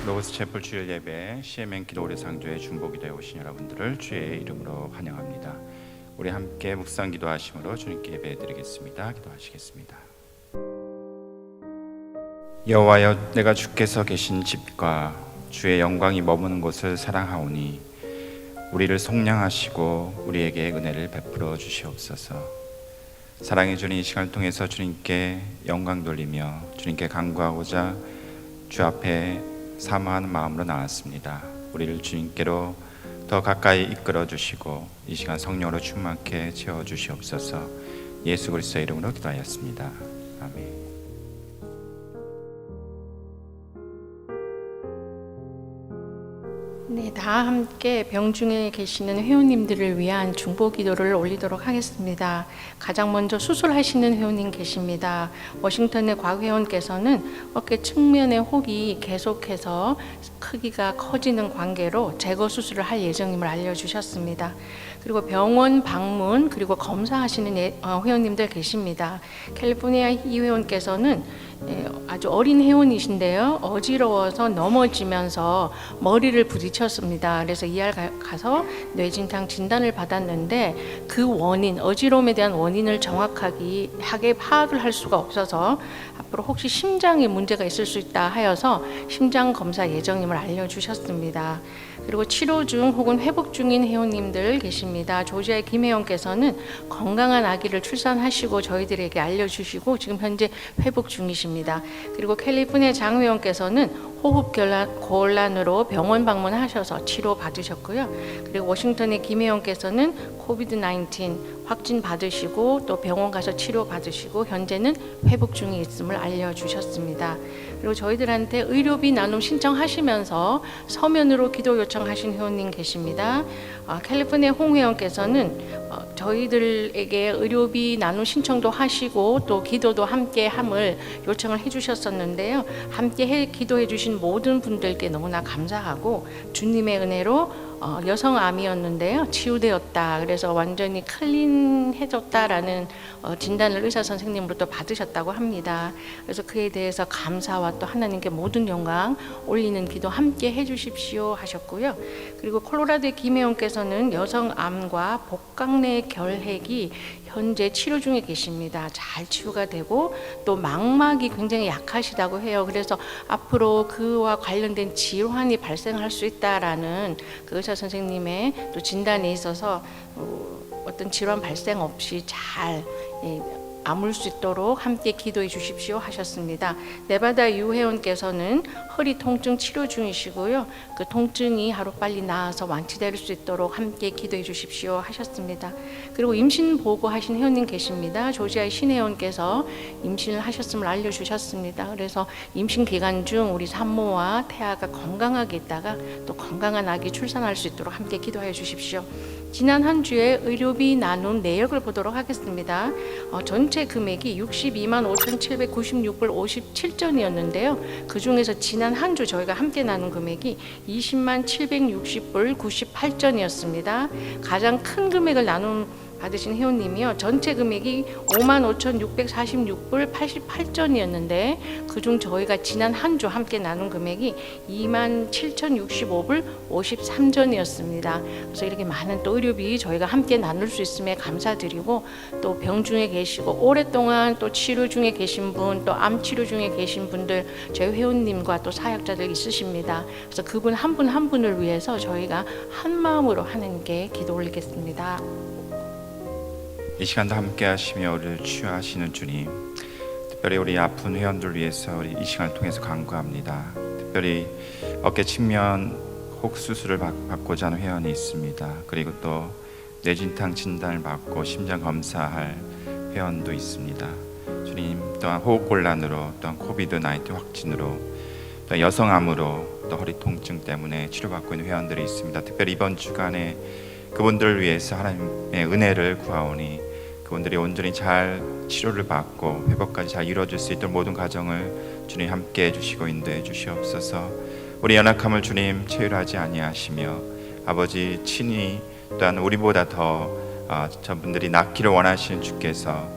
로고스 채플 주일 예배 CMN 기도 오래 상조의 중보기도에 오신 여러분들을 주의 이름으로 환영합니다. 우리 함께 묵상 기도하심으로 주님께 예배드리겠습니다. 기도하시겠습니다. 여호와여, 내가 주께서 계신 집과 주의 영광이 머무는 곳을 사랑하오니 우리를 속량하시고 우리에게 은혜를 베풀어 주시옵소서. 사랑해 주님, 이 시간을 통해서 주님께 영광 돌리며 주님께 간구하고자 주 앞에 사모하는 마음으로 나왔습니다. 우리를 주님께로 더 가까이 이끌어 주시고 이 시간 성령으로 충만케 채워 주시옵소서. 예수 그리스도의 이름으로 기도하였습니다. 아멘. 네, 다 함께 병중에 계시는 회원님들을 위한 중보 기도를 올리도록 하겠습니다. 가장 먼저 수술하시는 회원님 계십니다. 워싱턴의 곽 회원께서는 어깨 측면의 혹이 계속해서 크기가 커지는 관계로 제거 수술을 할 예정임을 알려주셨습니다. 그리고 병원 방문 그리고 검사하시는 회원님들 계십니다. 캘리포니아 이 회원께서는 아주 어린 회원이신데요, 어지러워서 넘어지면서 머리를 부딪혔습니다. 그래서 ER 가서 뇌진탕 진단을 받았는데 그 원인, 어지러움에 대한 원인을 정확하게 파악을 할 수가 없어서 앞으로 혹시 심장에 문제가 있을 수 있다 하여서 심장 검사 예정임을 알려주셨습니다. 그리고 치료 중 혹은 회복 중인 회원님들 계십니다. 조지아의 김 회원께서는 건강한 아기를 출산하시고 저희들에게 알려주시고 지금 현재 회복 중이십니다. 그리고 캘리포니아 장 회원께서는 호흡 곤란으로 병원 방문하셔서 치료 받으셨고요. 그리고 워싱턴의 김 회원께서는 코비드-19 확진 받으시고 또 병원 가서 치료 받으시고 현재는 회복 중에 있음을 알려주셨습니다. 그리고 저희들한테 의료비 나눔 신청하시면서 서면으로 기도 요청하신 회원님 계십니다. 캘리포니아 홍 회원께서는 저희들에게 의료비 나눔 신청도 하시고 또 기도도 함께 함을 요청을 해주셨었는데요. 함께 기도해 주신 모든 분들께 너무나 감사하고 주님의 은혜로 여성암이었는데요, 치유되었다. 그래서 완전히 클린해졌다라는 진단을 의사 선생님으로부터 받으셨다고 합니다. 그래서 그에 대해서 감사와 또 하나님께 모든 영광 올리는 기도 함께 해주십시오 하셨고요. 그리고 콜로라도의 김혜원께서는 여성암과 복강내 결핵이 현재 치료 중에 계십니다. 잘 치유가 되고 또 망막이 굉장히 약하시다고 해요. 그래서 앞으로 그와 관련된 질환이 발생할 수 있다라는 그 의사 선생님의 또 진단에 있어서 어떤 질환 발생 없이 잘 아물 수 있도록 함께 기도해 주십시오 하셨습니다. 네바다 유 회원께서는 허리 통증 치료 중이시고요. 그 통증이 하루빨리 나아서 완치될 수 있도록 함께 기도해 주십시오 하셨습니다. 그리고 임신 보고하신 회원님 계십니다. 조지아의 신 회원께서 임신을 하셨음을 알려주셨습니다. 그래서 임신 기간 중 우리 산모와 태아가 건강하게 있다가 또 건강한 아기 출산할 수 있도록 함께 기도해 주십시오. 지난 한 주에 의료비 나눔 내역을 보도록 하겠습니다. 전체 금액이 62만 5,796불 57전이었는데요. 그 중에서 지난 한 주 저희가 함께 나눈 금액이 20만 760불 98전이었습니다. 가장 큰 금액을 나눔 받으신 회원님이요, 전체 금액이 55,646불 88전이었는데 그중 저희가 지난 한 주 함께 나눈 금액이 27,065불 53전이었습니다. 그래서 이렇게 많은 또 의료비 저희가 함께 나눌 수 있음에 감사드리고, 또 병 중에 계시고 오랫동안 또 치료 중에 계신 분, 또 암 치료 중에 계신 분들, 저희 회원님과 또 사역자들 있으십니다. 그래서 그분 한 분 한 분을 위해서 저희가 한 마음으로 하나님께 기도 올리겠습니다. 이 시간도 함께 하시며 우리를 치유하시는 주님, 특별히 우리 아픈 회원들 위해서 우리 이 시간을 통해서 간구합니다. 특별히 어깨 측면 혹 수술을 받고자 하는 회원이 있습니다. 그리고 또 뇌진탕 진단을 받고 심장 검사할 회원도 있습니다. 주님, 또한 호흡곤란으로, 또한 코비드-19 확진으로, 또 여성암으로, 또 허리 통증 때문에 치료받고 있는 회원들이 있습니다. 특별히 이번 주간에 그분들을 위해서 하나님의 은혜를 구하오니 그분들이 온전히 잘 치료를 받고 회복까지 잘 이루어질 수 있도록 모든 과정을 주님 함께 해주시고 인도해 주시옵소서. 우리 연약함을 주님 체휼하지 아니하시며 아버지 친히 또한 우리보다 더 저분들이 낫기를 원하시는 주께서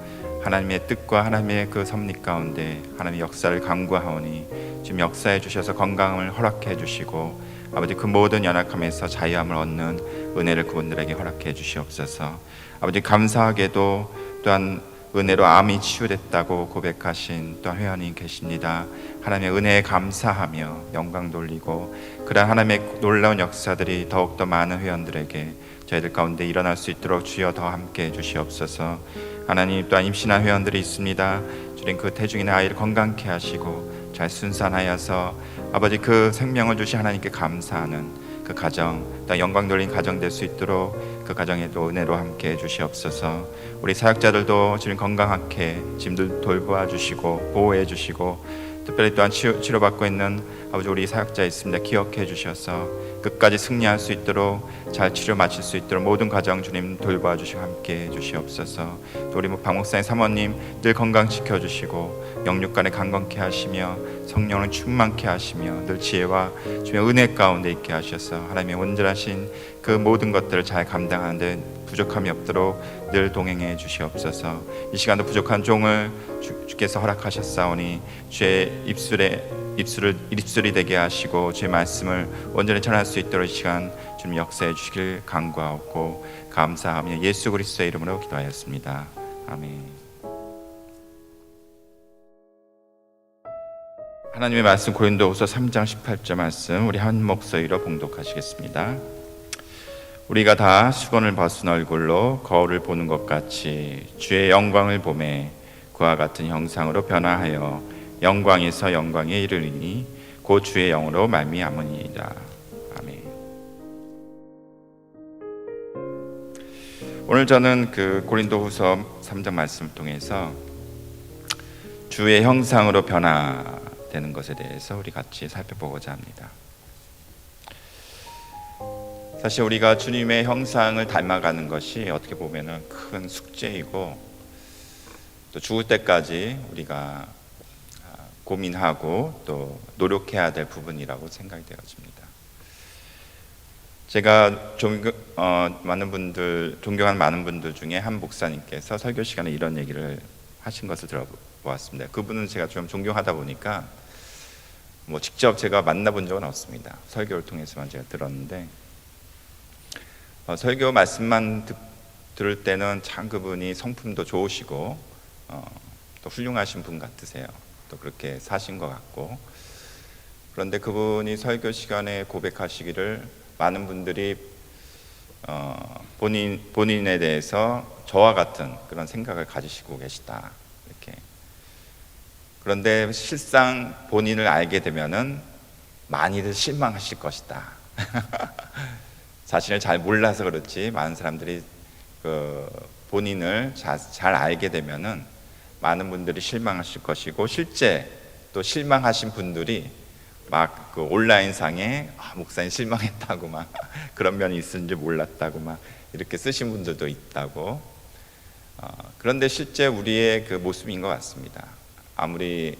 하나님의 뜻과 하나님의 그 섭리 가운데 하나님의 역사를 간구하오니 지금 역사해 주셔서 건강을 허락해 주시고 아버지 그 모든 연약함에서 자유함을 얻는 은혜를 그분들에게 허락해 주시옵소서. 아버지 감사하게도 또한 은혜로 암이 치유됐다고 고백하신 또한 회원이 계십니다. 하나님의 은혜에 감사하며 영광 돌리고 그러한 하나님의 놀라운 역사들이 더욱더 많은 회원들에게 저희들 가운데 일어날 수 있도록 주여 더 함께 해주시옵소서. 하나님 또한 임신한 회원들이 있습니다. 주님 그 태중이나 아이를 건강케 하시고 잘 순산하여서 아버지 그 생명을 주신 하나님께 감사하는 그 가정, 또 영광 돌린 가정 될 수 있도록 그 가정에도 은혜로 함께 해주시옵소서. 우리 사역자들도 주님 건강하게 짐들 돌보아 주시고 보호해 주시고 특별히 또한 치료받고 있는 아버지 우리 사역자 있습니다. 기억해 주셔서 끝까지 승리할 수 있도록 잘 치료 마칠 수 있도록 모든 가정 주님 돌보아 주시고 함께 해 주시옵소서. 또 우리 박목사님 사모님 늘 건강 지켜주시고 영육간에 강건케 하시며 성령을 충만케 하시며 늘 지혜와 주의 은혜 가운데 있게 하셔서 하나님의 온전하신 그 모든 것들을 잘 감당하는 데 부족함이 없도록 늘 동행해 주시옵소서. 이 시간도 부족한 종을 주께서 허락하셨사오니 주의 입술이 되게 하시고 주의 말씀을 온전히 전할 수 있도록 이 시간 주님 역사해 주시길 간구하옵고 감사하며 예수 그리스도의 이름으로 기도하였습니다. 아멘. 하나님의 말씀 고린도후서 3장 18절 말씀 우리 한 목소리로 봉독하시겠습니다. 우리가 다 수건을 벗은 얼굴로 거울을 보는 것 같이 주의 영광을 보매 그와 같은 형상으로 변화하여 영광에서 영광에 이르리니 곧 주의 영으로 말미암으니이다. 아멘. 오늘 저는 그 고린도후서 3장 말씀을 통해서 주의 형상으로 변화되는 것에 대해서 우리 같이 살펴보고자 합니다. 사실 우리가 주님의 형상을 닮아가는 것이 어떻게 보면은 큰 숙제이고 또 죽을 때까지 우리가 고민하고 또 노력해야 될 부분이라고 생각이 되어집니다. 제가 존경하는 많은 분들 중에 한 목사님께서 설교 시간에 이런 얘기를 하신 것을 들어보았습니다. 그분은 제가 좀 존경하다 보니까 직접 제가 만나본 적은 없습니다. 설교를 통해서만 제가 들었는데 설교 말씀만 들을 때는 참 그분이 성품도 좋으시고 또 훌륭하신 분 같으세요. 또 그렇게 사신 것 같고 그런데 그분이 설교 시간에 고백하시기를 많은 분들이 본인에 대해서 저와 같은 그런 생각을 가지시고 계시다 이렇게. 그런데 실상 본인을 알게 되면은 많이들 실망하실 것이다. 자신을 잘 몰라서 그렇지 많은 사람들이 본인을 잘 알게 되면은 많은 분들이 실망하실 것이고 실제 또 실망하신 분들이 막 그 온라인상에 목사님 실망했다고 막 그런 면이 있는지 몰랐다고 막 이렇게 쓰신 분들도 있다고. 그런데 실제 우리의 그 모습인 것 같습니다. 아무리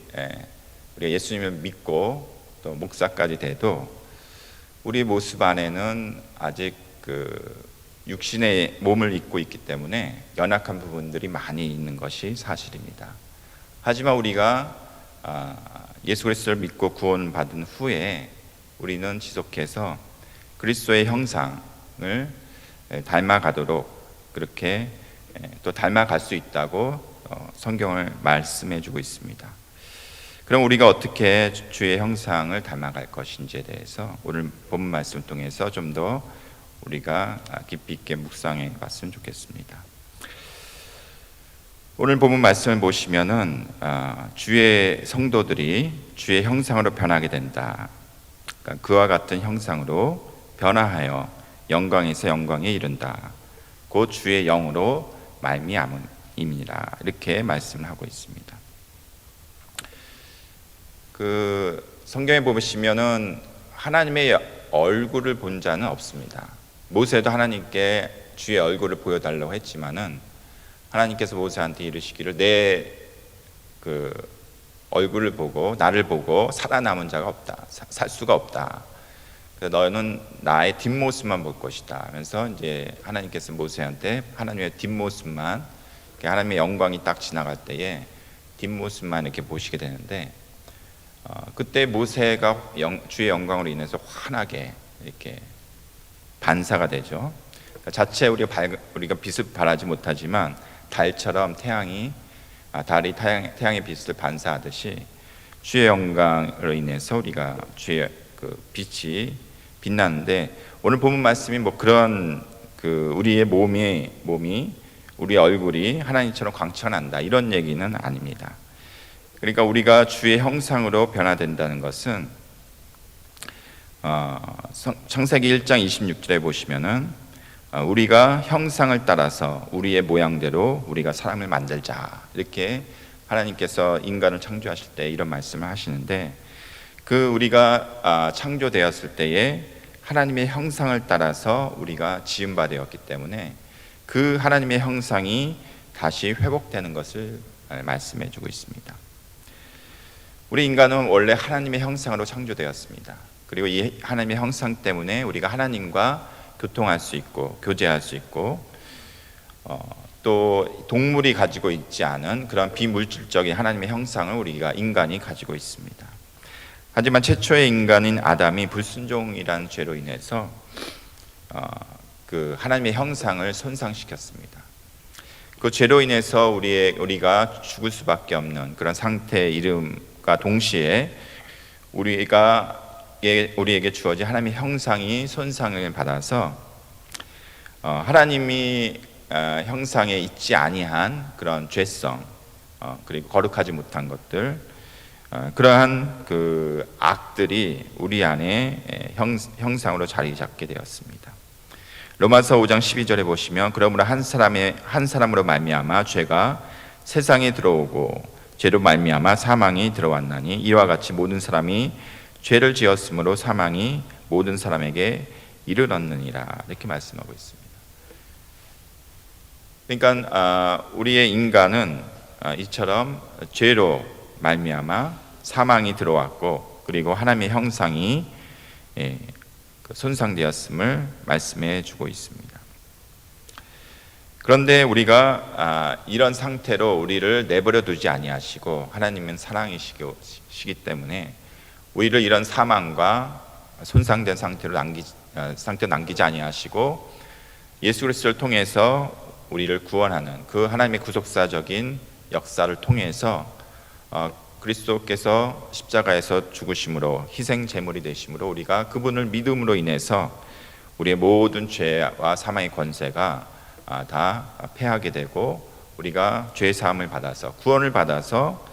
우리가 예수님을 믿고 또 목사까지 돼도 우리 모습 안에는 아직 그 육신의 몸을 입고 있기 때문에 연약한 부분들이 많이 있는 것이 사실입니다. 하지만 우리가 예수 그리스도를 믿고 구원받은 후에 우리는 지속해서 그리스도의 형상을 닮아가도록 그렇게 또 닮아갈 수 있다고 성경을 말씀해 주고 있습니다. 그럼 우리가 어떻게 주의 형상을 닮아갈 것인지에 대해서 오늘 본문 말씀을 통해서 좀 더 우리가 깊이 있게 묵상해 봤으면 좋겠습니다. 오늘 본문 말씀을 보시면은 주의 성도들이 주의 형상으로 변하게 된다. 그러니까 그와 같은 형상으로 변화하여 영광에서 영광에 이른다. 곧 주의 영으로 말미암음이니라. 이렇게 말씀을 하고 있습니다. 그 성경에 보시면은 하나님의 얼굴을 본 자는 없습니다. 모세도 하나님께 주의 얼굴을 보여달라고 했지만은 하나님께서 모세한테 이르시기를 내 그 얼굴을 보고 나를 보고 살아남은 자가 없다. 살 수가 없다. 그래서 너는 나의 뒷모습만 볼 것이다. 하면서 이제 하나님께서 모세한테 하나님의 뒷모습만 하나님의 영광이 딱 지나갈 때에 뒷모습만 이렇게 보시게 되는데, 그때 모세가 주의 영광으로 인해서 환하게 이렇게 반사가 되죠. 그러니까 자체 우리가 빛을 발하지 못하지만 달처럼 달이 태양의 빛을 반사하듯이 주의 영광으로 인해서 우리가 주의 그 빛이 빛나는데, 오늘 본문 말씀이 뭐 그런 우리의 몸이 우리의 얼굴이 하나님처럼 광채가 난다 이런 얘기는 아닙니다. 그러니까 우리가 주의 형상으로 변화된다는 것은 창세기 1장 26절에 보시면은 우리가 형상을 따라서 우리의 모양대로 우리가 사람을 만들자, 이렇게 하나님께서 인간을 창조하실 때 이런 말씀을 하시는데, 우리가 창조되었을 때에 하나님의 형상을 따라서 우리가 지음바 되었기 때문에 그 하나님의 형상이 다시 회복되는 것을 말씀해 주고 있습니다. 우리 인간은 원래 하나님의 형상으로 창조되었습니다. 그리고 이 하나님의 형상 때문에 우리가 하나님과 교통할 수 있고 교제할 수 있고, 또 동물이 가지고 있지 않은 그런 비물질적인 하나님의 형상을 우리가 인간이 가지고 있습니다. 하지만 최초의 인간인 아담이 불순종이라는 죄로 인해서 그 하나님의 형상을 손상시켰습니다. 그 죄로 인해서 우리가 죽을 수밖에 없는 그런 상태의 이름과 동시에 우리에게 주어진 하나님의 형상이 손상을 받아서 하나님이 형상에 있지 아니한 그런 죄성, 그리고 거룩하지 못한 것들, 그러한 그 악들이 우리 안에 형상으로 자리 잡게 되었습니다. 로마서 5장 12절에 보시면, 그러므로 한 사람으로 말미암아 죄가 세상에 들어오고 죄로 말미암아 사망이 들어왔나니, 이와 같이 모든 사람이 죄를 지었으므로 사망이 모든 사람에게 이르렀느니라, 이렇게 말씀하고 있습니다. 그러니까 우리의 인간은 이처럼 죄로 말미암아 사망이 들어왔고, 그리고 하나님의 형상이 손상되었음을 말씀해 주고 있습니다. 그런데 우리가 이런 상태로 우리를 내버려 두지 아니하시고, 하나님은 사랑이시기 때문에 우리를 이런 사망과 손상된 상태로 남기지 아니하시고, 예수 그리스도를 통해서 우리를 구원하는 그 하나님의 구속사적인 역사를 통해서 그리스도께서 십자가에서 죽으심으로 희생 제물이 되심으로 우리가 그분을 믿음으로 인해서 우리의 모든 죄와 사망의 권세가 다 패하게 되고, 우리가 죄 사함을 받아서 구원을 받아서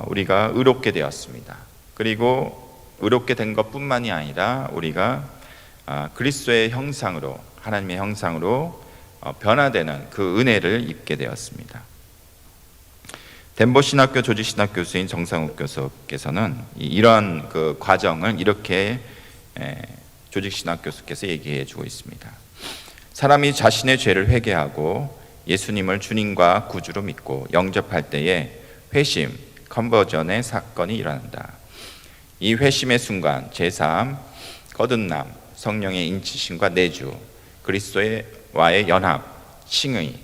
우리가 의롭게 되었습니다. 그리고 의롭게 된 것뿐만이 아니라 우리가 그리스도의 형상으로, 하나님의 형상으로 변화되는 그 은혜를 입게 되었습니다. 덴버 신학교 조직신학 교수인 정상욱 교수께서는 이러한 그 과정을 이렇게 조직신학 교수께서 얘기해 주고 있습니다. 사람이 자신의 죄를 회개하고 예수님을 주님과 구주로 믿고 영접할 때에 회심, 컨버전의 사건이 일어난다. 이 회심의 순간 제사함, 거듭남, 성령의 인치심과 내주, 그리스도와의 연합, 칭의,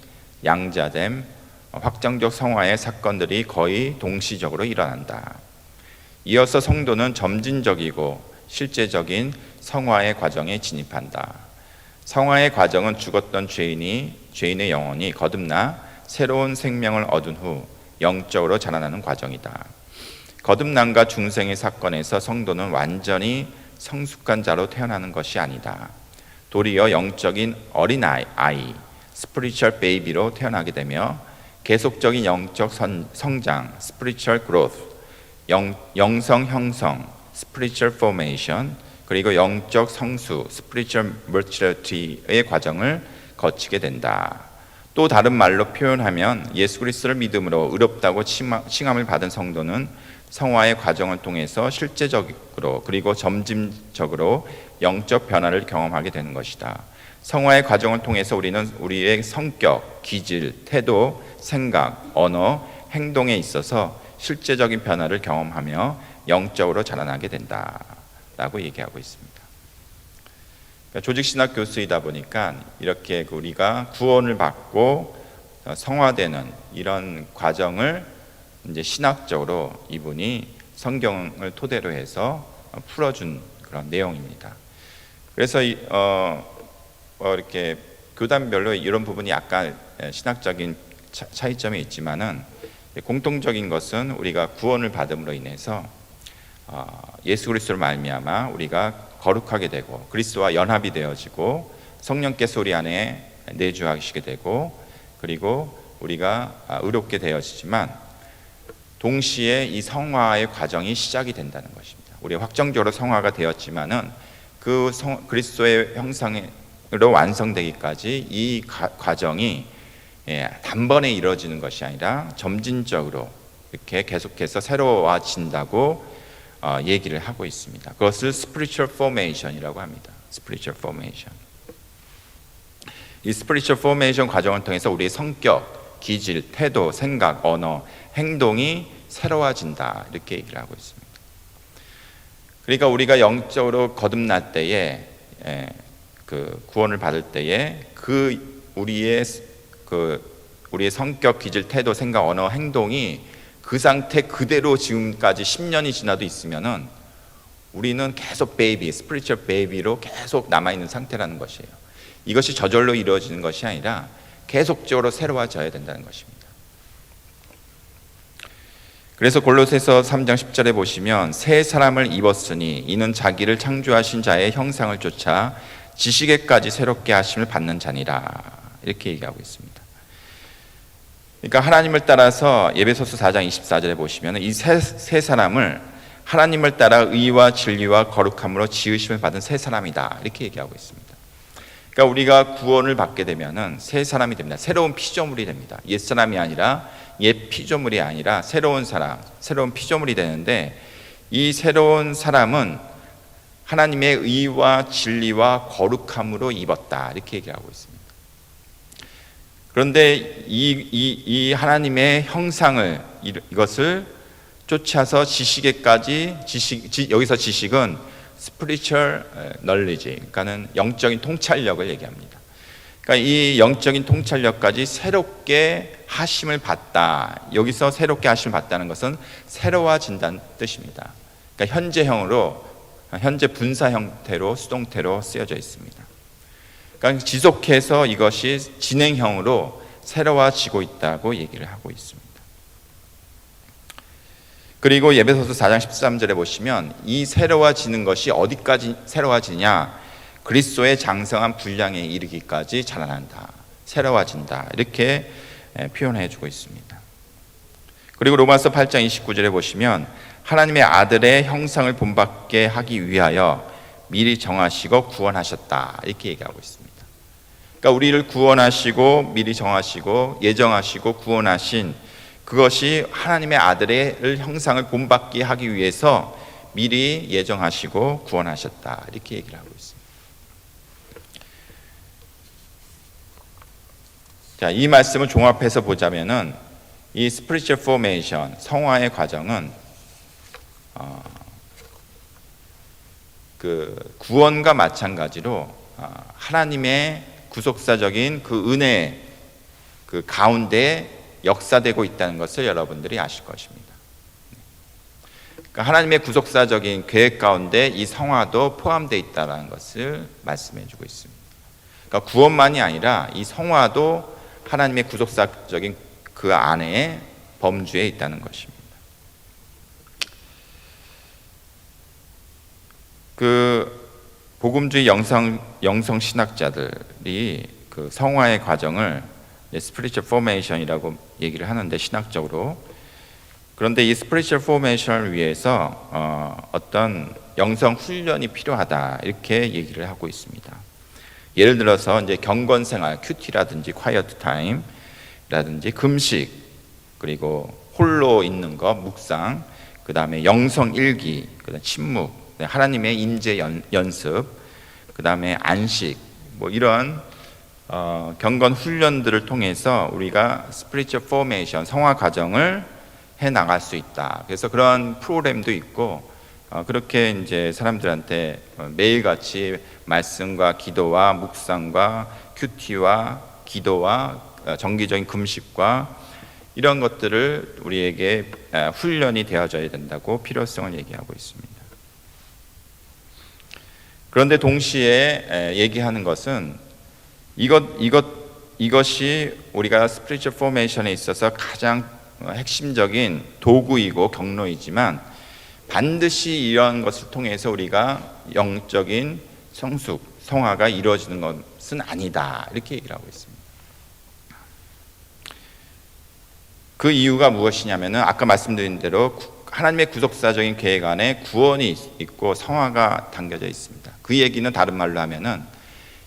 양자됨, 확정적 성화의 사건들이 거의 동시적으로 일어난다. 이어서 성도는 점진적이고 실제적인 성화의 과정에 진입한다. 성화의 과정은 죽었던 죄인의 영혼이 거듭나 새로운 생명을 얻은 후 영적으로 자라나는 과정이다. 거듭남과 중생의 사건에서 성도는 완전히 성숙한 자로 태어나는 것이 아니다. 도리어 영적인 어린아이, spiritual baby로 태어나게 되며 계속적인 영적 성장, spiritual growth, 영성 형성, spiritual formation, 그리고 영적 성수, spiritual maturity의 과정을 거치게 된다. 또 다른 말로 표현하면 예수 그리스도를 믿음으로 의롭다고 칭함을 받은 성도는 성화의 과정을 통해서 실제적으로 그리고 점진적으로 영적 변화를 경험하게 되는 것이다. 성화의 과정을 통해서 우리는 우리의 성격, 기질, 태도, 생각, 언어, 행동에 있어서 실제적인 변화를 경험하며 영적으로 자라나게 된다라고 얘기하고 있습니다. 그러니까 조직신학 교수이다 보니까 이렇게 우리가 구원을 받고 성화되는 이런 과정을 이제 신학적으로 이분이 성경을 토대로 해서 풀어준 그런 내용입니다. 그래서 이렇게 교단별로 이런 부분이 약간 신학적인 차이점이 있지만은 공통적인 것은 우리가 구원을 받음으로 인해서 예수 그리스도로 말미암아 우리가 거룩하게 되고 그리스도와 연합이 되어지고 성령께서 우리 안에 내주하시게 되고 그리고 우리가 의롭게 되어지지만 동시에 이 성화의 과정이 시작이 된다는 것입니다. 우리 확정적으로 성화가 되었지만은 그 그리스도의 형상으로 완성되기까지 이 과정이 단번에 이루어지는 것이 아니라 점진적으로 이렇게 계속해서 새로워진다고 얘기를 하고 있습니다. 그것을 spiritual formation이라고 합니다. spiritual formation. 이 spiritual formation 과정을 통해서 우리의 성격, 기질, 태도, 생각, 언어, 행동이 새로워진다 이렇게 얘기를 하고 있습니다. 그러니까 우리가 영적으로 거듭날 때에 그 구원을 받을 때에 우리의 성격, 기질, 태도, 생각, 언어, 행동이 그 상태 그대로 지금까지 10년이 지나도 있으면은 우리는 계속 spiritual baby로 계속 남아있는 상태라는 것이에요. 이것이 저절로 이루어지는 것이 아니라 계속적으로 새로워져야 된다는 것입니다. 그래서 골로새서 3장 10절에 보시면 새 사람을 입었으니 이는 자기를 창조하신 자의 형상을 쫓아 지식에까지 새롭게 하심을 받는 자니라 이렇게 얘기하고 있습니다. 그러니까 하나님을 따라서 에베소서 4장 24절에 보시면 이 새 사람을 하나님을 따라 의와 진리와 거룩함으로 지으심을 받은 새 사람이다 이렇게 얘기하고 있습니다. 그러니까 우리가 구원을 받게 되면은 새 사람이 됩니다. 새로운 피조물이 됩니다. 옛 사람이 아니라 옛 피조물이 아니라 새로운 사람, 새로운 피조물이 되는데 이 새로운 사람은 하나님의 의와 진리와 거룩함으로 입었다 이렇게 얘기하고 있습니다. 그런데 이 하나님의 형상을 이것을 쫓아서 지식에까지 여기서 지식은 spiritual knowledge, 그러니까는 영적인 통찰력을 얘기합니다. 그러니까 이 영적인 통찰력까지 새롭게 하심을 받다. 여기서 새롭게 하심을 받다는 것은 새로워진다는 뜻입니다. 그러니까 현재 분사 형태로 수동태로 쓰여져 있습니다. 그러니까 지속해서 이것이 진행형으로 새로워지고 있다고 얘기를 하고 있습니다. 그리고 에베소서 4장 13절에 보시면 이 새로워지는 것이 어디까지 새로워지냐? 그리스도의 장성한 분량에 이르기까지 자라난다, 새로워진다 이렇게 표현해 주고 있습니다. 그리고 로마서 8장 29절에 보시면 하나님의 아들의 형상을 본받게 하기 위하여 미리 정하시고 구원하셨다 이렇게 얘기하고 있습니다. 그러니까 우리를 구원하시고 미리 정하시고 예정하시고 구원하신 그것이 하나님의 아들의 형상을 본받게 하기 위해서 미리 예정하시고 구원하셨다 이렇게 얘기를 하고 있습니다. 자, 이 말씀을 종합해서 보자면은 이 spiritual formation 성화의 과정은 그 구원과 마찬가지로 하나님의 구속사적인 그 은혜 그 가운데 역사되고 있다는 것을 여러분들이 아실 것입니다. 그러니까 하나님의 구속사적인 계획 가운데 이 성화도 포함되어 있다는 것을 말씀해주고 있습니다. 그러니까 구원만이 아니라 이 성화도 하나님의 구속사적인 그 안에 범주에 있다는 것입니다. 그 복음주의 영성 신학자들이 그 성화의 과정을 spiritual formation이라고 얘기를 하는데 신학적으로, 그런데 이 spiritual formation을 위해서 어떤 영성 훈련이 필요하다 이렇게 얘기를 하고 있습니다. 예를 들어서 이제 경건 생활, 큐티라든지 quiet time라든지 금식, 그리고 홀로 있는 것, 묵상, 그 다음에 영성 일기, 그다음 침묵, 하나님의 임재 연습, 그 다음에 안식, 뭐 이런 경건 훈련들을 통해서 우리가 spiritual formation, 성화 과정을 해 나갈 수 있다. 그래서 그런 프로그램도 있고 그렇게 이제 사람들한테 매일같이 말씀과 기도와 묵상과 큐티와 기도와 정기적인 금식과 이런 것들을 우리에게 훈련이 되어져야 된다고 필요성을 얘기하고 있습니다. 그런데 동시에 얘기하는 것은 이것이 우리가 스피리추얼 포메이션에 있어서 가장 핵심적인 도구이고 경로이지만 반드시 이런 것을 통해서 우리가 영적인 성숙, 성화가 이루어지는 것은 아니다, 이렇게 얘기를 하고 있습니다. 그 이유가 무엇이냐면은 아까 말씀드린 대로 하나님의 구속사적인 계획 안에 구원이 있고 성화가 담겨져 있습니다. 그 얘기는 다른 말로 하면은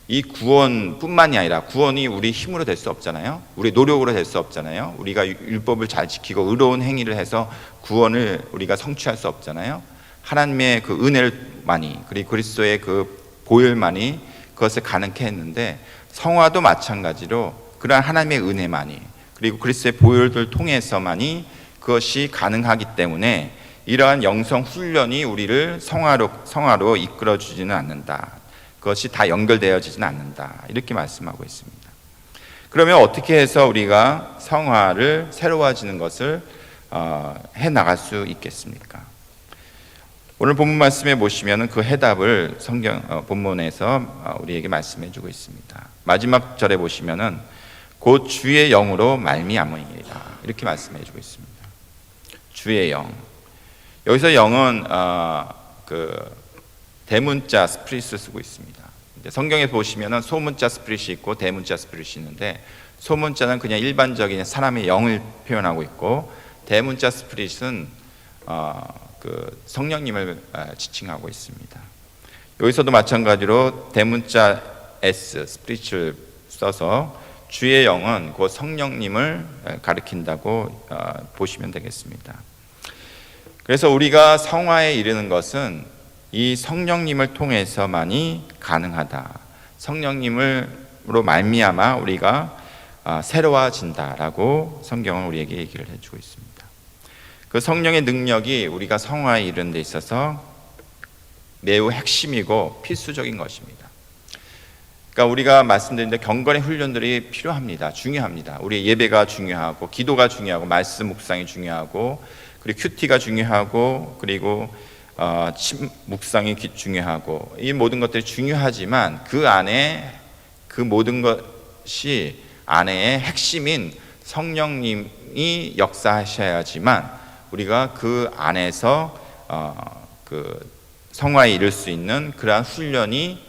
이 구원뿐만이 아니라, 구원이 우리 힘으로 될 수 없잖아요. 우리 노력으로 될 수 없잖아요. 우리가 율법을 잘 지키고 의로운 행위를 해서 구원을 우리가 성취할 수 없잖아요. 하나님의 그 은혜만이, 그리고 그리스도의 그 보혈만이 그것을 가능케 했는데, 성화도 마찬가지로 그러한 하나님의 은혜만이, 그리고 그리스도의 보혈을 통해서만이 그것이 가능하기 때문에 이러한 영성 훈련이 우리를 성화로 이끌어 주지는 않는다. 그것이 다 연결되어지지는 않는다, 이렇게 말씀하고 있습니다. 그러면 어떻게 해서 우리가 성화를, 새로워지는 것을 해 나갈 수 있겠습니까? 오늘 본문 말씀에 보시면 그 해답을 성경 본문에서 우리에게 말씀해 주고 있습니다. 마지막 절에 보시면은 곧 주의 영으로 말미암으리라, 이렇게 말씀해 주고 있습니다. 주의 영. 여기서 영은 그 대문자 스피릿을 쓰고 있습니다. 성경에 보시면은 소문자 스피릿이 있고 대문자 스피릿이 있는데, 소문자는 그냥 일반적인 사람의 영을 표현하고 있고, 대문자 스피릿은 그 성령님을 지칭하고 있습니다. 여기서도 마찬가지로 대문자 S 스피릿을 써서 주의 영은 그 성령님을 가리킨다고 보시면 되겠습니다. 그래서 우리가 성화에 이르는 것은 이 성령님을 통해서만이 가능하다. 성령님으로 말미암아 우리가 새로워진다라고 성경은 우리에게 얘기를 해주고 있습니다. 그 성령의 능력이 우리가 성화에 이르는 데 있어서 매우 핵심이고 필수적인 것입니다. 그러니까 우리가 말씀드린 데 경건의 훈련들이 필요합니다. 중요합니다. 우리 예배가 중요하고, 기도가 중요하고, 말씀 묵상이 중요하고, 그리고 큐티가 중요하고, 그리고 묵상이 중요하고, 이 모든 것들이 중요하지만 그 안에 그 모든 것이 안에 핵심인 성령님이 역사하셔야지만 우리가 그 안에서 그 성화에 이를 수 있는 그러한 훈련이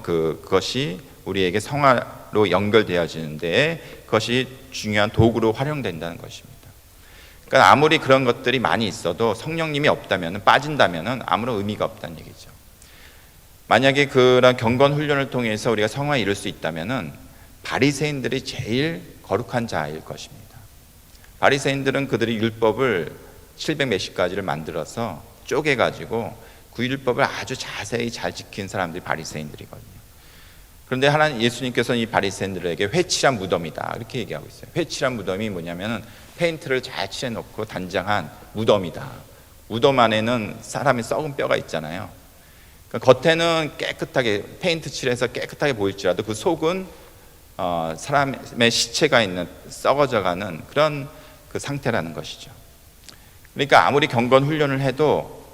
그것이 우리에게 성화로 연결되어지는데 그것이 중요한 도구로 활용된다는 것입니다. 그러니까 아무리 그런 것들이 많이 있어도 성령님이 없다면, 빠진다면 아무런 의미가 없다는 얘기죠. 만약에 그런 경건 훈련을 통해서 우리가 성화에 이룰 수 있다면 바리새인들이 제일 거룩한 자일 것입니다. 바리새인들은 그들이 율법을 700 몇십 가지를 만들어서 쪼개가지고 그 율법을 아주 자세히 잘 지킨 사람들이 바리새인들이거든요. 그런데 하나님 예수님께서는 이 바리새인들에게 회칠한 무덤이다, 이렇게 얘기하고 있어요. 회칠한 무덤이 뭐냐면은 페인트를 잘 칠해놓고 단장한 무덤이다. 무덤 안에는 사람의 썩은 뼈가 있잖아요. 그러니까 겉에는 깨끗하게 페인트 칠해서 깨끗하게 보일지라도 그 속은 사람의 시체가 있는, 썩어져가는 그런 그 상태라는 것이죠. 그러니까 아무리 경건 훈련을 해도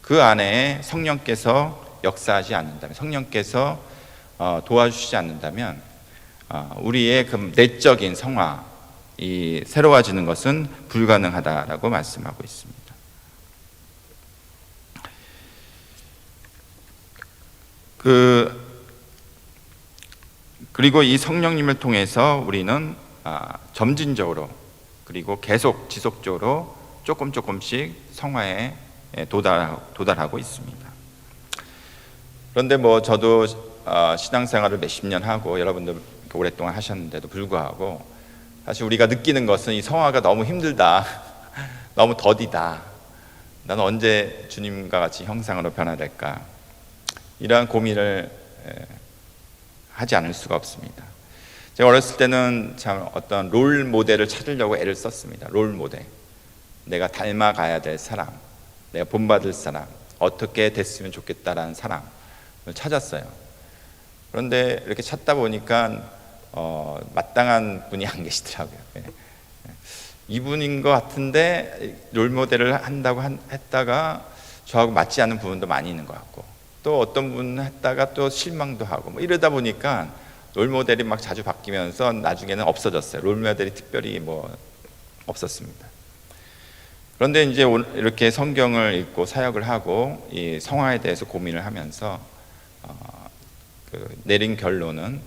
그 안에 성령께서 역사하지 않는다면, 성령께서 도와주시지 않는다면 우리의 그 내적인 성화, 이 새로워지는 것은 불가능하다라고 말씀하고 있습니다. 그리고 이 성령님을 통해서 우리는 점진적으로, 그리고 계속 지속적으로 조금씩 성화에 도달하고 있습니다. 그런데 뭐 저도 신앙생활을 몇십 년 하고 여러분들 오랫동안 하셨는데도 불구하고 사실 우리가 느끼는 것은 이 성화가 너무 힘들다, 너무 더디다, 나는 언제 주님과 같이 형상으로 변화될까, 이러한 고민을 하지 않을 수가 없습니다. 제가 어렸을 때는 참 어떤 롤 모델을 찾으려고 애를 썼습니다. 롤 모델, 내가 닮아가야 될 사람, 내가 본받을 사람, 어떻게 됐으면 좋겠다라는 사람을 찾았어요. 그런데 이렇게 찾다 보니까 마땅한 분이 안 계시더라고요. 예. 이분인 것 같은데 롤모델을 한다고 했다가 저하고 맞지 않는 부분도 많이 있는 것 같고, 또 어떤 분은 했다가 또 실망도 하고 뭐 이러다 보니까 롤모델이 막 자주 바뀌면서 나중에는 없어졌어요. 롤모델이 특별히 뭐 없었습니다. 그런데 이제 이렇게 성경을 읽고 사역을 하고 이 성화에 대해서 고민을 하면서 내린 결론은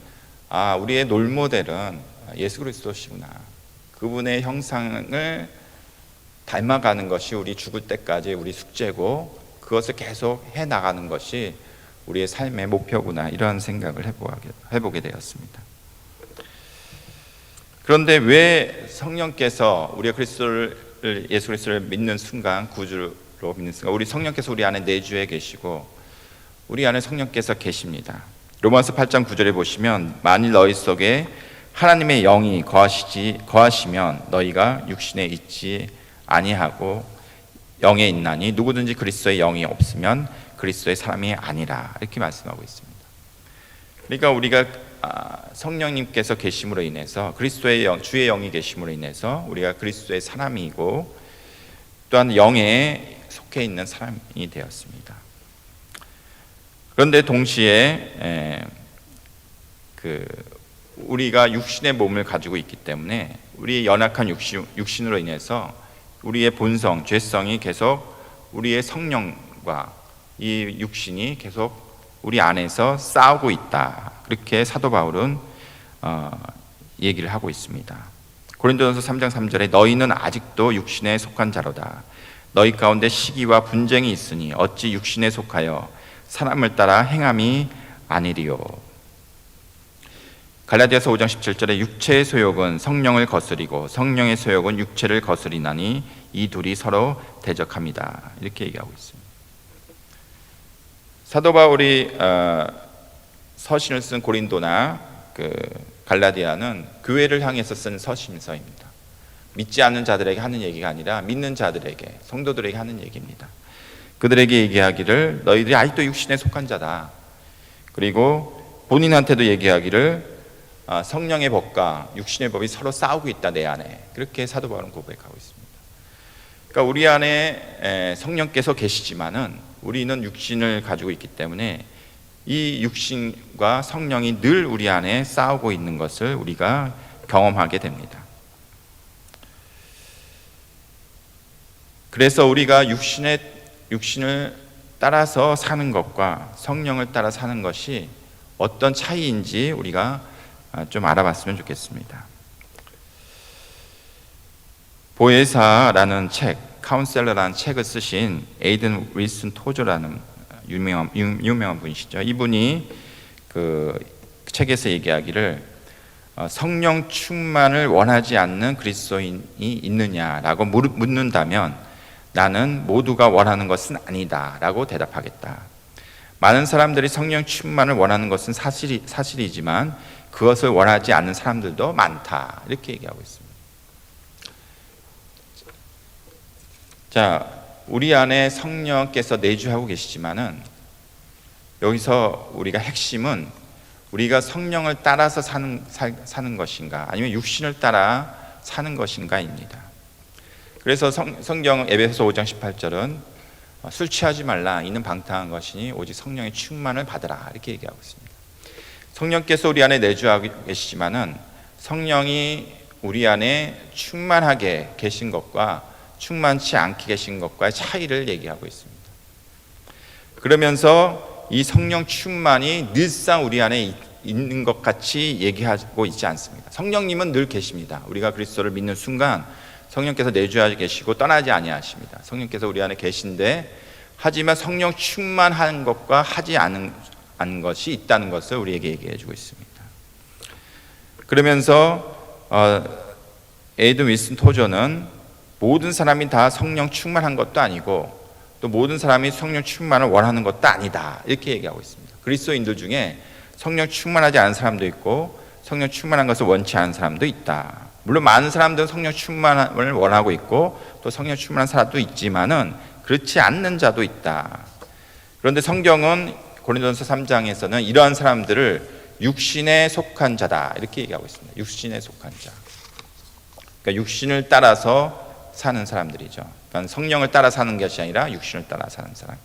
우리의 롤모델은 예수 그리스도시구나. 그분의 형상을 닮아가는 것이 우리 죽을 때까지 우리 숙제고, 그것을 계속 해나가는 것이 우리의 삶의 목표구나, 이런 생각을 해보게 되었습니다. 그런데 왜 성령께서 우리가 예수 그리스도를 믿는 순간, 구주로 믿는 순간, 우리 성령께서 우리 안에 내주해 계시고 우리 안에 성령께서 계십니다. 로마서 8장 9절에 보시면, 만일 너희 속에 하나님의 영이 거하시면 너희가 육신에 있지 아니하고 영에 있나니 누구든지 그리스도의 영이 없으면 그리스도의 사람이 아니라, 이렇게 말씀하고 있습니다. 그러니까 우리가 성령님께서 계심으로 인해서, 그리스도의 영, 주의 영이 계심으로 인해서 우리가 그리스도의 사람이고 또한 영에 속해 있는 사람이 되었습니다. 그런데 동시에 우리가 육신의 몸을 가지고 있기 때문에 우리의 연약한 육신으로 인해서 우리의 본성, 죄성이 계속 우리의 성령과 이 육신이 계속 우리 안에서 싸우고 있다, 그렇게 사도 바울은 얘기를 하고 있습니다. 고린도전서 3장 3절에 너희는 아직도 육신에 속한 자로다. 너희 가운데 시기와 분쟁이 있으니 어찌 육신에 속하여 사람을 따라 행함이 아니리요. 갈라디아서 5장 17절에 육체의 소욕은 성령을 거스리고 성령의 소욕은 육체를 거스리나니 이 둘이 서로 대적합니다, 이렇게 얘기하고 있습니다. 사도 바울이 서신을 쓴 고린도나 갈라디아는 교회를 향해서 쓴 서신서입니다. 믿지 않는 자들에게 하는 얘기가 아니라 믿는 자들에게, 성도들에게 하는 얘기입니다. 그들에게 얘기하기를 너희들이 아직도 육신에 속한 자다. 그리고 본인한테도 얘기하기를 성령의 법과 육신의 법이 서로 싸우고 있다, 내 안에. 그렇게 사도 바울은 고백하고 있습니다. 그러니까 우리 안에 성령께서 계시지만은 우리는 육신을 가지고 있기 때문에 이 육신과 성령이 늘 우리 안에 싸우고 있는 것을 우리가 경험하게 됩니다. 그래서 우리가 육신을 따라서 사는 것과 성령을 따라 사는 것이 어떤 차이인지 우리가 좀 알아봤으면 좋겠습니다. 보혜사라는 책, 카운셀러라는 책을 쓰신 에이든 윌슨 토저라는 유명한 분이시죠. 이분이 그 책에서 얘기하기를 성령 충만을 원하지 않는 그리스도인이 있느냐라고 묻는다면 나는 모두가 원하는 것은 아니다 라고 대답하겠다. 많은 사람들이 성령 충만을 원하는 것은 사실이지만 그것을 원하지 않는 사람들도 많다, 이렇게 얘기하고 있습니다. 자, 우리 안에 성령께서 내주하고 계시지만은 여기서 우리가 핵심은 우리가 성령을 따라서 사는 것인가, 아니면 육신을 따라 사는 것인가입니다. 그래서 성경 에베소서 5장 18절은 술 취하지 말라, 이는 방탕한 것이니 오직 성령의 충만을 받으라, 이렇게 얘기하고 있습니다. 성령께서 우리 안에 내주하고 계시지만은 성령이 우리 안에 충만하게 계신 것과 충만치 않게 계신 것과의 차이를 얘기하고 있습니다. 그러면서 이 성령 충만이 늘상 우리 안에 있는 것 같이 얘기하고 있지 않습니다. 성령님은 늘 계십니다. 우리가 그리스도를 믿는 순간 성령께서 내주하고 계시고 떠나지 아니하십니다. 성령께서 우리 안에 계신데, 하지만 성령 충만한 것과 하지 않은 것이 있다는 것을 우리에게 얘기해 주고 있습니다. 그러면서 에이든 윌슨 토저는 모든 사람이 다 성령 충만한 것도 아니고 또 모든 사람이 성령 충만을 원하는 것도 아니다, 이렇게 얘기하고 있습니다. 그리스도인들 중에 성령 충만하지 않은 사람도 있고 성령 충만한 것을 원치 않은 사람도 있다. 물론 많은 사람들은 성령 충만을 원하고 있고 또 성령 충만한 사람도 있지만은 그렇지 않는 자도 있다. 그런데 성경은 고린도전서 3장에서는 이러한 사람들을 육신에 속한 자다 이렇게 얘기하고 있습니다. 육신에 속한 자. 그러니까 육신을 따라서 사는 사람들이죠. 그러니까 성령을 따라 사는 것이 아니라 육신을 따라 사는 사람.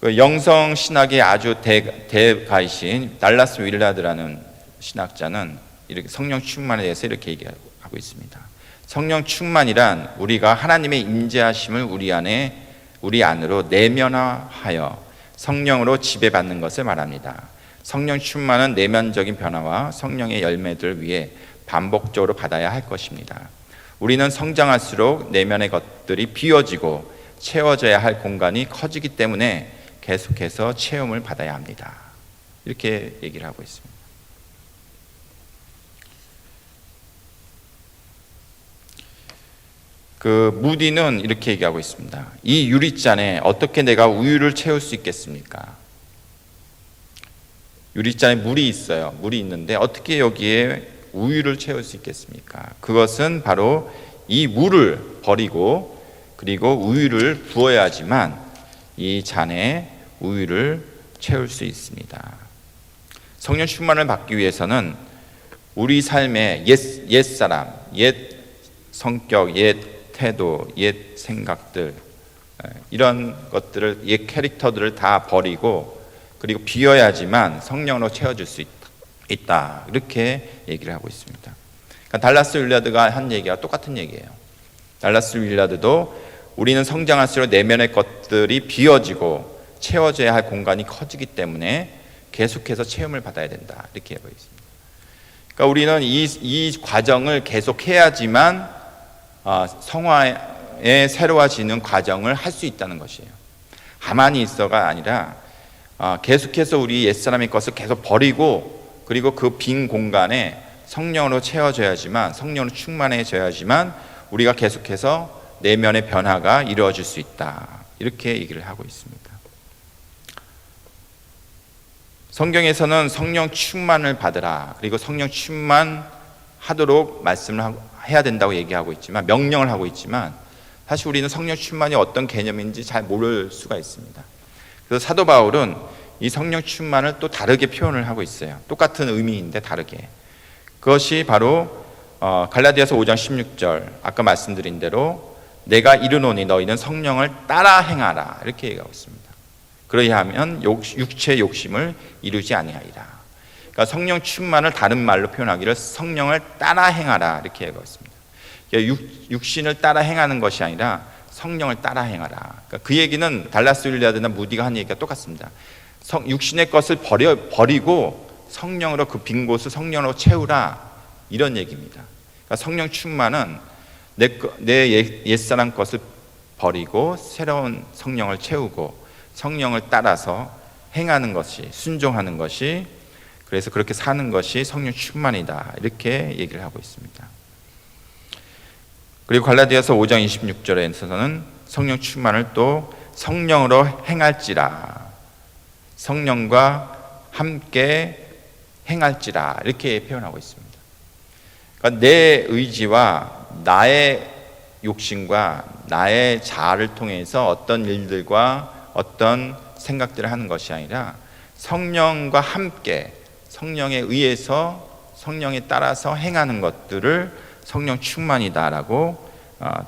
그 영성 신학의 아주 대가이신 달라스 윌라드라는 신학자는 이렇게 성령 충만에 대해서 이렇게 얘기하고 있습니다. 성령 충만이란 우리가 하나님의 임재하심을 우리 안으로 내면화하여 성령으로 지배받는 것을 말합니다. 성령 충만은 내면적인 변화와 성령의 열매들을 위해 반복적으로 받아야 할 것입니다. 우리는 성장할수록 내면의 것들이 비워지고 채워져야 할 공간이 커지기 때문에 계속해서 체험을 받아야 합니다. 이렇게 얘기를 하고 있습니다. 그 무디는 이렇게 얘기하고 있습니다. 이 유리잔에 어떻게 내가 우유를 채울 수 있겠습니까? 유리잔에 물이 있어요. 물이 있는데 어떻게 여기에 우유를 채울 수 있겠습니까? 그것은 바로 이 물을 버리고 그리고 우유를 부어야지만 이 잔에 우유를 채울 수 있습니다. 성령 충만을 받기 위해서는 우리 삶의 옛사람, 옛 성격, 옛 태도, 옛 생각들 이런 것들을 옛 캐릭터들을 다 버리고 그리고 비워야지만 성령으로 채워줄 수 있다. 이렇게 얘기를 하고 있습니다. 그러니까 달라스 윌라드가 한 얘기와 똑같은 얘기예요. 달라스 윌라드도 우리는 성장할수록 내면의 것들이 비워지고 채워져야 할 공간이 커지기 때문에 계속해서 체험을 받아야 된다. 이렇게 하고 있습니다. 그러니까 우리는 이 과정을 계속해야지만 성화의 새로워지는 과정을 할 수 있다는 것이에요. 가만히 있어가 아니라 계속해서 우리 옛사람의 것을 계속 버리고 그리고 그 빈 공간에 성령으로 채워져야지만 성령으로 충만해져야지만 우리가 계속해서 내면의 변화가 이루어질 수 있다. 이렇게 얘기를 하고 있습니다. 성경에서는 성령 충만을 받으라 그리고 성령 충만하도록 말씀을 해야 된다고 얘기하고 있지만 명령을 하고 있지만 사실 우리는 성령 충만이 어떤 개념인지 잘 모를 수가 있습니다. 그래서 사도 바울은 이 성령 충만을 또 다르게 표현을 하고 있어요. 똑같은 의미인데 다르게. 그것이 바로 갈라디아서 5장 16절 아까 말씀드린 대로 내가 이르노니 너희는 성령을 따라 행하라 이렇게 얘기하고 있습니다. 그러야하면 육체의 욕심을 이루지 아니하리라. 그러니까 성령 충만을 다른 말로 표현하기를 성령을 따라 행하라 이렇게 얘기하고 있습니다. 육신을 따라 행하는 것이 아니라 성령을 따라 행하라. 그러니까 그 얘기는 달라스 윌라드나 무디가 한 얘기가 똑같습니다. 육신의 것을 버리고 성령으로 그 빈 곳을 성령으로 채우라 이런 얘기입니다. 그러니까 성령 충만은 내 옛사람 것을 버리고 새로운 성령을 채우고 성령을 따라서 행하는 것이 순종하는 것이 그래서 그렇게 사는 것이 성령 충만이다 이렇게 얘기를 하고 있습니다. 그리고 갈라디아서 5장 26절에서는 성령 충만을 또 성령으로 행할지라 성령과 함께 행할지라 이렇게 표현하고 있습니다. 그러니까 내 의지와 나의 욕심과 나의 자아를 통해서 어떤 일들과 어떤 생각들을 하는 것이 아니라 성령과 함께 성령에 의해서 성령에 따라서 행하는 것들을 성령 충만이다라고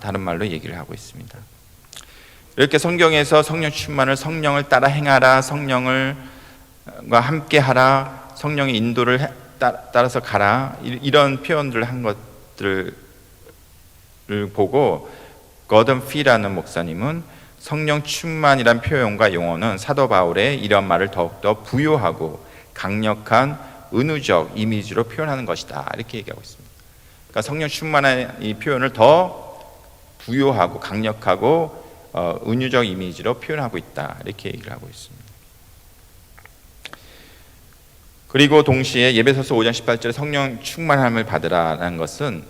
다른 말로 얘기를 하고 있습니다. 이렇게 성경에서 성령 충만을 성령을 따라 행하라, 성령과 함께 하라, 성령의 인도를 따라서 가라 이런 표현들을 한 것들을 보고 거든 피라는 목사님은 성령 충만이란 표현과 용어는 사도 바울의 이런 말을 더욱더 부요하고 강력한 은유적 이미지로 표현하는 것이다 이렇게 얘기하고 있습니다. 그러니까 성령 충만의 이 표현을 더 부요하고 강력하고 은유적 이미지로 표현하고 있다 이렇게 얘기를 하고 있습니다. 그리고 동시에 예배소서 5장 18절에 성령 충만함을 받으라는 것은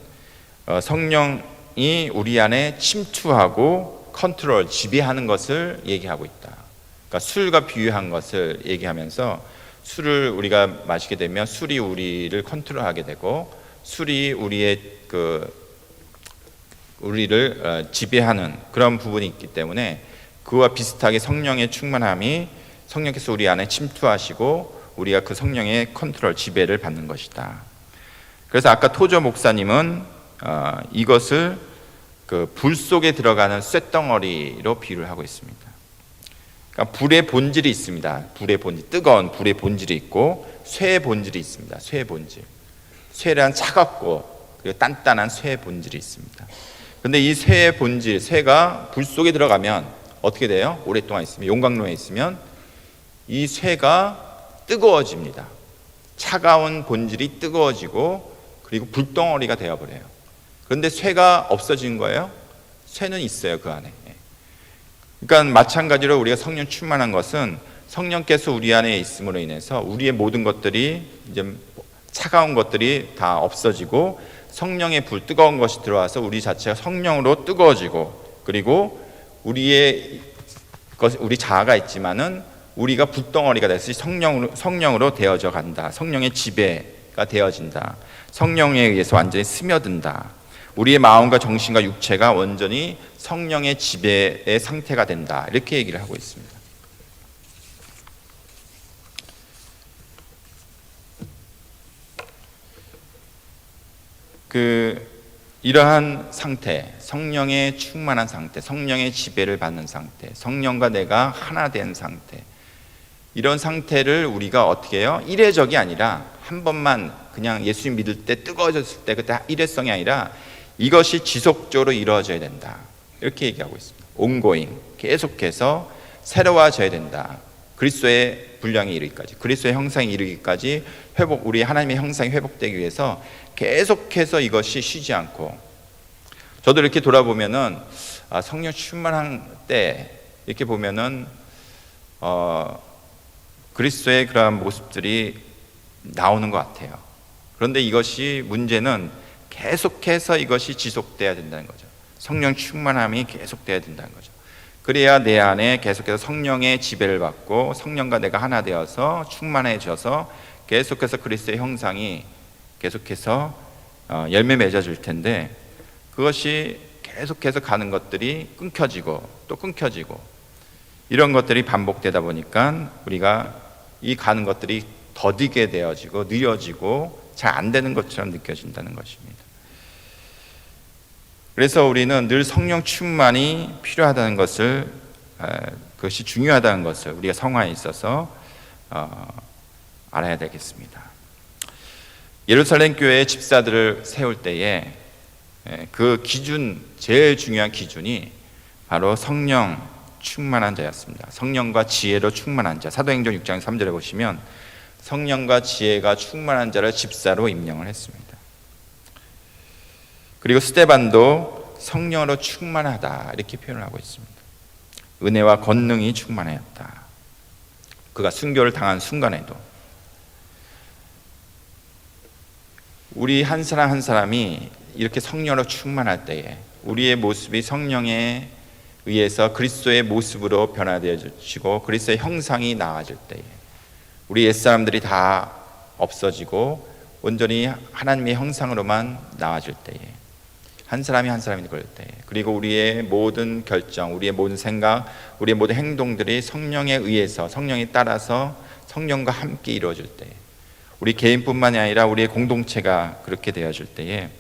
성령이 우리 안에 침투하고 컨트롤, 지배하는 것을 얘기하고 있다. 그러니까 술과 비유한 것을 얘기하면서 술을 우리가 마시게 되면 술이 우리를 컨트롤하게 되고 술이 우리를 지배하는 그런 부분이 있기 때문에 그와 비슷하게 성령의 충만함이 성령께서 우리 안에 침투하시고 우리가 그 성령의 컨트롤, 지배를 받는 것이다. 그래서 아까 토저 목사님은 이것을 그 불 속에 들어가는 쇳덩어리로 비유를 하고 있습니다. 그러니까 불의 본질이 있습니다. 불의 본질, 뜨거운 불의 본질이 있고 쇠의 본질이 있습니다. 쇠의 본질. 쇠란 차갑고 그리고 단단한 쇠의 본질이 있습니다. 그런데 이 쇠의 본질, 쇠가 불 속에 들어가면 어떻게 돼요? 오랫동안 있으면, 용광로에 있으면 이 쇠가 뜨거워집니다. 차가운 본질이 뜨거워지고 그리고 불덩어리가 되어버려요. 그런데 쇠가 없어진 거예요? 쇠는 있어요, 그 안에. 그러니까 마찬가지로 우리가 성령 충만한 것은 성령께서 우리 안에 있음으로 인해서 우리의 모든 것들이 이제 차가운 것들이 다 없어지고 성령의 불, 뜨거운 것이 들어와서 우리 자체가 성령으로 뜨거워지고 그리고 우리 자아가 있지만은 우리가 불덩어리가 돼서 성령으로 되어져 간다. 성령의 지배가 되어진다. 성령에 의해서 완전히 스며든다. 우리의 마음과 정신과 육체가 완전히 성령의 지배의 상태가 된다. 이렇게 얘기를 하고 있습니다. 이러한 상태, 성령의 충만한 상태, 성령의 지배를 받는 상태, 성령과 내가 하나 된 상태, 이런 상태를 우리가 어떻게 해요? 일회적이 아니라 한 번만 그냥 예수님 믿을 때 뜨거워졌을 때 그때 일회성이 아니라 이것이 지속적으로 이루어져야 된다. 이렇게 얘기하고 있습니다. ongoing, 계속해서 새로워져야 된다. 그리스도의 분량이 이르기까지, 그리스도의 형상이 이르기까지 회복, 우리 하나님의 형상이 회복되기 위해서 계속해서 이것이 쉬지 않고, 저도 이렇게 돌아보면은 성령 충만한 때 이렇게 보면은 그리스도의 그러한 모습들이 나오는 것 같아요. 그런데 이것이 문제는 계속해서 이것이 지속돼야 된다는 거죠. 성령 충만함이 계속돼야 된다는 거죠. 그래야 내 안에 계속해서 성령의 지배를 받고 성령과 내가 하나 되어서 충만해져서 계속해서 그리스도의 형상이 계속해서 열매 맺어질 텐데, 그것이 계속해서 가는 것들이 끊겨지고 또 끊겨지고 이런 것들이 반복되다 보니까 우리가 이 가는 것들이 더디게 되어지고 느려지고 잘 안 되는 것처럼 느껴진다는 것입니다. 그래서 우리는 늘 성령 충만이 필요하다는 것을, 그것이 중요하다는 것을 우리가 성화에 있어서 알아야 되겠습니다. 예루살렘 교회의 집사들을 세울 때에 그 기준, 제일 중요한 기준이 바로 성령 충만한 자였습니다. 성령과 지혜로 충만한 자. 사도행전 6장 3절에 보시면 성령과 지혜가 충만한 자를 집사로 임명을 했습니다. 그리고 스데반도 성령으로 충만하다 이렇게 표현을 하고 있습니다. 은혜와 권능이 충만하였다. 그가 순교를 당한 순간에도 우리 한 사람 한 사람이 이렇게 성령으로 충만할 때에 우리의 모습이 성령에 의해서 그리스도의 모습으로 변화되어지고 그리스도의 형상이 나아질 때에 우리 옛사람들이 다 없어지고 온전히 하나님의 형상으로만 나아질 때에, 한 사람이 한 사람이 그럴 때에, 그리고 우리의 모든 결정, 우리의 모든 생각, 우리의 모든 행동들이 성령에 의해서, 성령에 따라서 성령과 함께 이루어질 때에, 우리 개인뿐만이 아니라 우리의 공동체가 그렇게 되어질 때에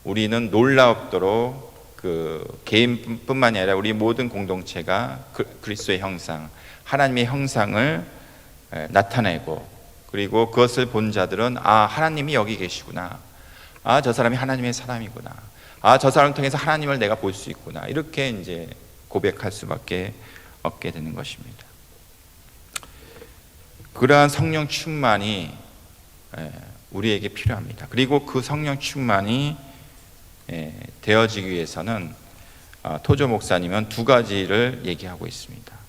우리는 놀랍도록 그 개인뿐만이 아니라 우리 모든 공동체가 그리스도의 형상, 하나님의 형상을 나타내고, 그리고 그것을 본 자들은 하나님이 여기 계시구나, 저 사람이 하나님의 사람이구나, 저 사람을 통해서 하나님을 내가 볼 수 있구나, 이렇게 이제 고백할 수밖에 없게 되는 것입니다. 그러한 성령 충만이 우리에게 필요합니다. 그리고 그 성령 충만이 되어지기 위해서는 토조 목사님은 두 가지를 얘기하고 있습니다.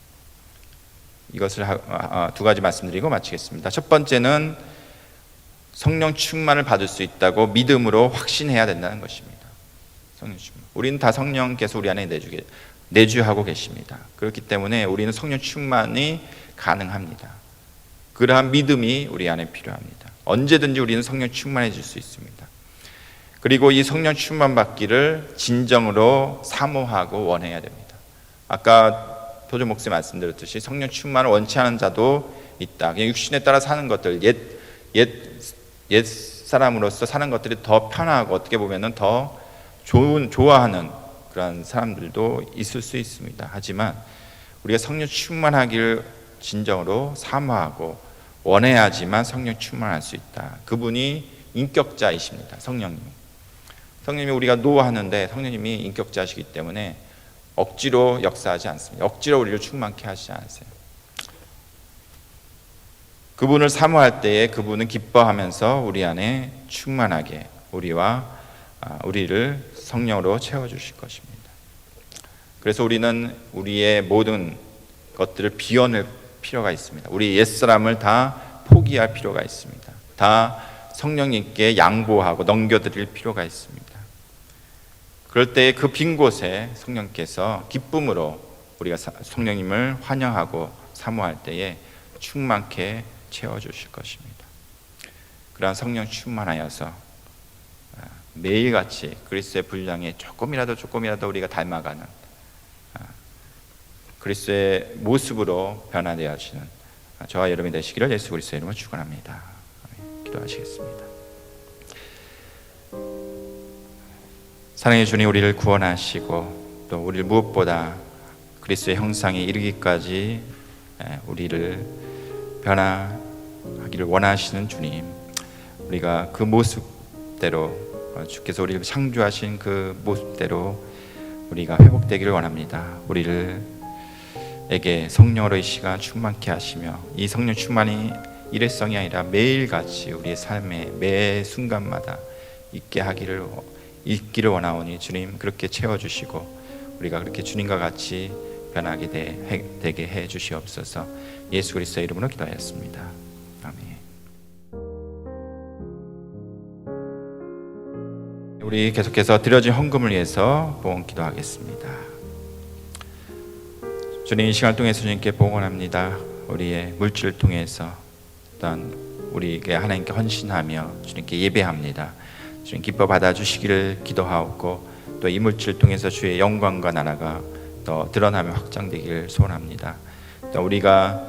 이것을 두 가지 말씀드리고 마치겠습니다. 첫 번째는 성령 충만을 받을 수 있다고 믿음으로 확신해야 된다는 것입니다. 성령 충만. 우리는 다 성령께서 우리 안에 내주하고 계십니다. 그렇기 때문에 우리는 성령 충만이 가능합니다. 그러한 믿음이 우리 안에 필요합니다. 언제든지 우리는 성령 충만해질 수 있습니다. 그리고 이 성령 충만 받기를 진정으로 사모하고 원해야 됩니다. 아까 토조 목사님 말씀드렸듯이 성령 충만을 원치 않은 자도 있다. 그냥 육신에 따라 사는 것들, 옛 사람으로서 사는 것들이 더 편하고 어떻게 보면은 더 좋아하는 그런 사람들도 있을 수 있습니다. 하지만 우리가 성령 충만하기를 진정으로 사모하고 원해야지만 성령 충만할 수 있다. 그분이 인격자이십니다. 성령님이 우리가 노하는데 성령님이 인격자시기 때문에 억지로 역사하지 않습니다. 억지로 우리를 충만케 하시지 않으세요. 그분을 사모할 때에 그분은 기뻐하면서 우리 안에 충만하게 우리를 성령으로 채워주실 것입니다. 그래서 우리는 우리의 모든 것들을 비워낼 필요가 있습니다. 우리 옛사람을 다 포기할 필요가 있습니다. 다 성령님께 양보하고 넘겨드릴 필요가 있습니다. 그럴 때 그 빈 곳에 성령께서 기쁨으로 우리가 성령님을 환영하고 사모할 때에 충만케 채워주실 것입니다. 그러한 성령 충만하여서 매일같이 그리스도의 분량에 조금이라도 우리가 닮아가는 그리스도의 모습으로 변화되어 하시는 저와 여러분이 되시기를 예수 그리스도의 이름으로 축원합니다. 기도하시겠습니다. 사랑의 주님, 우리를 구원하시고 또 우리를 무엇보다 그리스도의 형상에 이르기까지 우리를 변화하기를 원하시는 주님, 우리가 그 모습대로 주께서 우리를 창조하신 그 모습대로 우리가 회복되기를 원합니다. 우리에게 성령으로 이 시간 충만케 하시며 이 성령 충만이 일회성이 아니라 매일같이 우리의 삶의 매 순간마다 있기를 원하오니 주님 그렇게 채워주시고 우리가 그렇게 주님과 같이 변하게 되게 해 주시옵소서. 예수 그리스도의 이름으로 기도하였습니다. 아멘. 우리 계속해서 드려진 헌금을 위해서 봉헌 기도하겠습니다. 주님, 이 시간을 통해서 주님께 봉헌합니다. 우리의 물질을 통해서 또한 우리에게 하나님께 헌신하며 주님께 예배합니다. 주님 기뻐 받아주시기를 기도하옵고 또 이 물질을 통해서 주의 영광과 나라가 더 드러나며 확장되기를 소원합니다. 또 우리가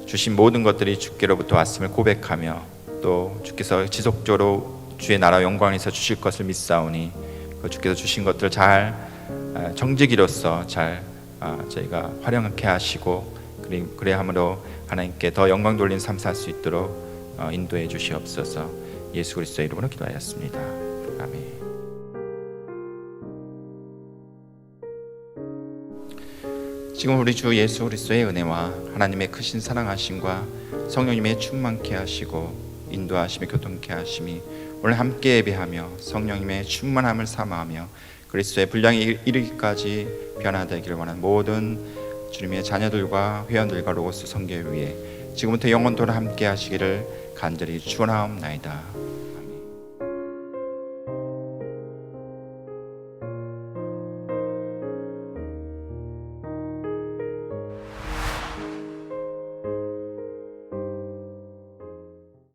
주신 모든 것들이 주께로부터 왔음을 고백하며 또 주께서 지속적으로 주의 나라 영광에서 주실 것을 믿사오니 그 주께서 주신 것들을 잘 정직이로서 잘 저희가 활용하게 하시고 그래야 함으로 하나님께 더 영광 돌린 삶 살 수 있도록 인도해 주시옵소서. 예수 그리스도의 이름으로 기도하였습니다. 아멘. 지금 우리 주 예수 그리스도의 은혜와 하나님의 크신 사랑하심과 성령님의 충만케 하시고 인도하심이 교통케 하심이 오늘 함께 예배하며 성령님의 충만함을 사모하며 그리스도의 분량에 이르기까지 변화되기를 원하는 모든 주님의 자녀들과 회원들과 로고스 성교회 위에 지금부터 영원토록 함께 하시기를 간절히 축원하옵나이다.